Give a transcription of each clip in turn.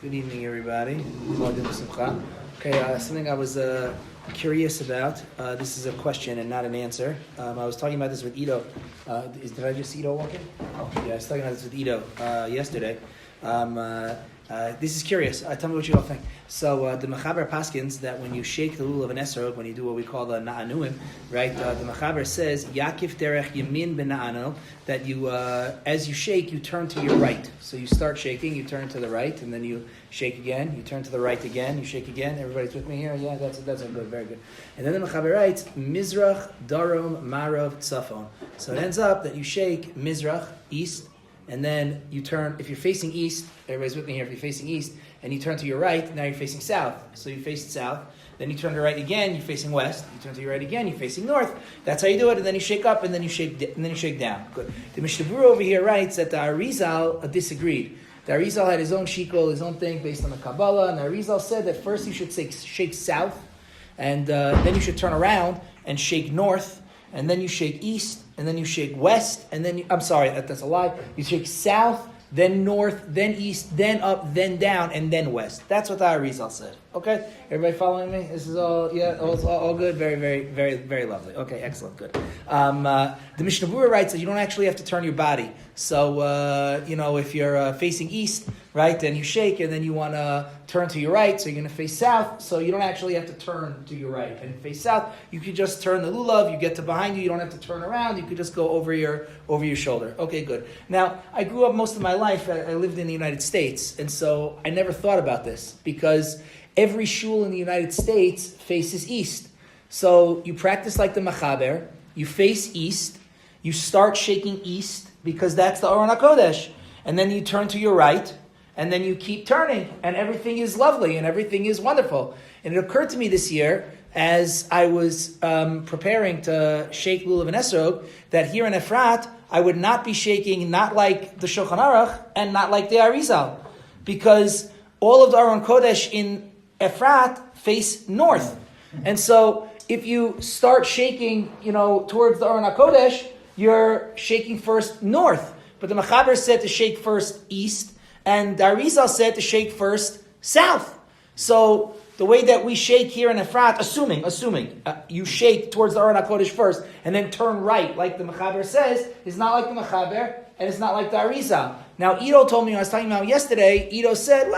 Good evening, everybody. Okay, something I was curious about. This is a question and not an answer. I was talking about this with Ido. Did I just see Ido walking? Oh, yeah, I was talking about this with Ido yesterday. This is curious. Tell me what you all think. So the Mechaber paskins that when you shake the lulav of an esrog, when you do what we call the na'anuim, right? The Mechaber says Yakif derech yamin bena'ano, that you, as you shake, you turn to your right. So you start shaking, you turn to the right, and then you shake again. You turn to the right again. You shake again. Everybody's with me here. Yeah, that's good, very good. And then the Mechaber writes Mizrach, Darom, Marav, Tzafon. So it ends up that you shake Mizrach, east. And then you turn, if you're facing east, everybody's with me here, if you're facing east, and you turn to your right, now you're facing south. So you face south, then you turn to right again, you're facing west. You turn to your right again, you're facing north. That's how you do it, and then you shake up, and then you shake down. Good. The Mishnah Berurah over here writes that the Arizal disagreed. The Arizal had his own shikol, his own thing based on the Kabbalah, and the Arizal said that first you should shake south, and then you should turn around and shake north, and then you shake east, and then you shake west, and then that's a lie. You shake south, then north, then east, then up, then down, and then west. That's what the Arizal said. Okay? Everybody following me? This is all good? Very, very, very, very lovely. Okay, excellent, good. The Mishnah Berurah writes that you don't actually have to turn your body. So, if you're facing east, right, then you shake, and then you want to turn to your right, so you're going to face south, so you don't actually have to turn to your right and face south. You could just turn the lulav, you get to behind you don't have to turn around, you could just go over your shoulder. Okay, good. Now, I grew up most of my life, I lived in the United States, and so I never thought about this, because every shul in the United States faces east. So you practice like the Machaber, you face east, you start shaking east, because that's the Aron HaKodesh, and then you turn to your right, and then you keep turning, and everything is lovely, and everything is wonderful. And it occurred to me this year, as I was preparing to shake Lulav and Esrog, that here in Efrat, I would not be shaking not like the Shulchan Aruch, and not like the Arizal, because all of the Aron Kodesh in Efrat face north. And so, if you start shaking, towards the Aron HaKodesh, you're shaking first north. But the Mechaber said to shake first east, and the Arizal said to shake first south. So the way that we shake here in Efrat, assuming you shake towards the Aron HaKodesh first, and then turn right, like the Mechaber says, is not like the Mechaber, and it's not like the Arizal. Now, Ido told me, I was talking about yesterday, Ido said,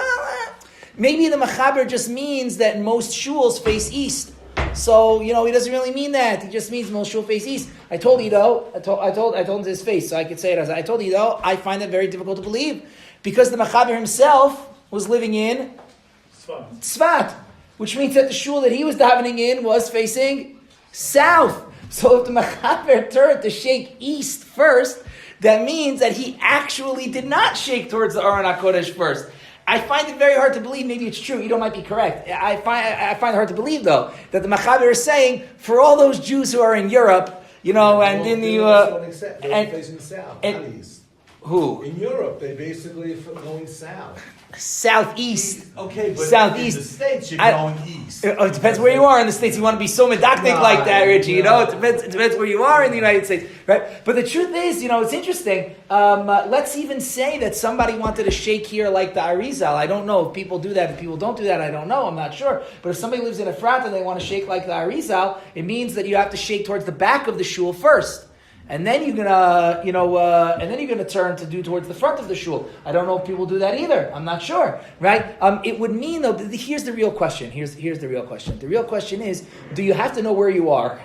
maybe the Mechaber just means that most shuls face east. So, he doesn't really mean that. He just means most shul face east. I told Ido, I told him to his face, so I could say it as I told Ido, I find that very difficult to believe, because the Mechaber himself was living in Tzfat, which means that the shul that he was davening in was facing south. So if the Mechaber turned to shake east first, that means that he actually did not shake towards the Aron HaKodesh first. I find it very hard to believe. Maybe it's true. Ido might be correct. I find it hard to believe, though, that the Mechaber is saying, for all those Jews who are in Europe, and in the they're facing south, not east. Who? In Europe, they basically are going south. Southeast. Okay, but Southeast. in the States, you're going east. It depends where you are in the States. You want to be so medactic like that, Richie. It depends where you are in the United States, right? But the truth is, it's interesting. Let's even say that somebody wanted to shake here like the Arizal. I don't know if people do that. If people don't do that, I don't know. I'm not sure. But if somebody lives in Efrat and they want to shake like the Arizal, it means that you have to shake towards the back of the shul first. And then you're gonna turn to do towards the front of the shul. I don't know if people do that either. I'm not sure, right? It would mean though. Here's the real question. Here's the real question. The real question is: do you have to know where you are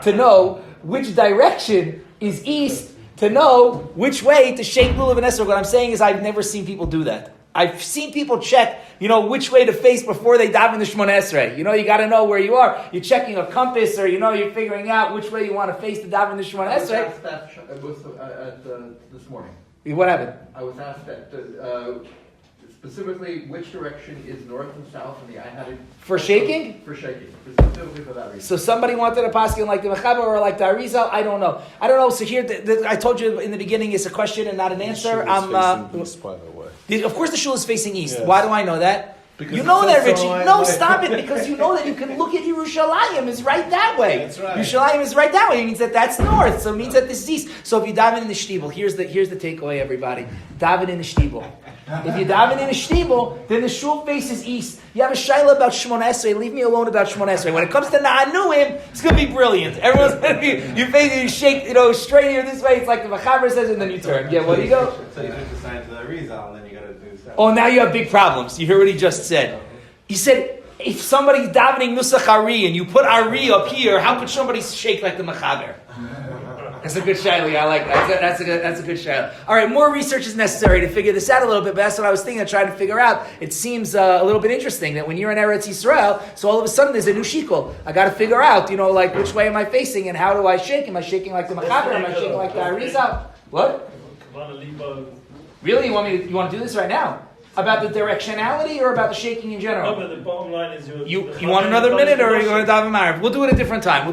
to know which direction is east? To know which way to shake lulav and esrog? What I'm saying is, I've never seen people do that. I've seen people check, which way to face before they daven the Shemona Esrei. You got to know where you are. You're checking a compass, or you're figuring out which way you want to face to daven the Shemona Esrei. I was asked that this morning. What happened? I was asked that specifically which direction is north and south, and I had it for shaking. For shaking, specifically for that reason. So somebody wanted a paskin like the Mechaber or like the Arizal. I don't know. So here, I told you in the beginning, it's a question and not an answer. Facing east, by the way. Of course, the shul is facing east. Yes. Why do I know that? Because You it know that, says Richie. so on No, my- stop it, because you know that you can look at Yerushalayim is right that way. That's right. Yerushalayim is right that way. It means that that's north, so it means that this is east. So if you daven in the shtibel, here's the takeaway, everybody. Daven in the shtibel. If you daven in the shtibel, then the shul faces east. You have a shaila about Shmona Esrei. Leave me alone about Shmona Esrei. When it comes to Na'anuim, it's going to be brilliant. Everyone's going to be, you shake, straight here this way. It's like the Machaber says, and then you turn. Yeah, what do you go? So you took the sign to the Rizal, and then you got to do seven. Oh, now you have big problems. You hear what he just said. He said, if somebody's davening Nusach Ari and you put Ari up here, how could somebody shake like the Machaber? That's a good shaila. I like that. That's a good shaila. All right, more research is necessary to figure this out a little bit, but that's what I was thinking of trying to figure out. It seems a little bit interesting that when you're in Eretz Yisrael, so all of a sudden there's a new shikol. I got to figure out, like which way am I facing and how do I shake? Am I shaking like the Machaber? Am I shaking like the Arizal? What? Really? You want to do this right now? About the directionality or about the shaking in general? No, but the bottom line is You want another minute or are you going to daven Ma'ariv? We'll do it a different time.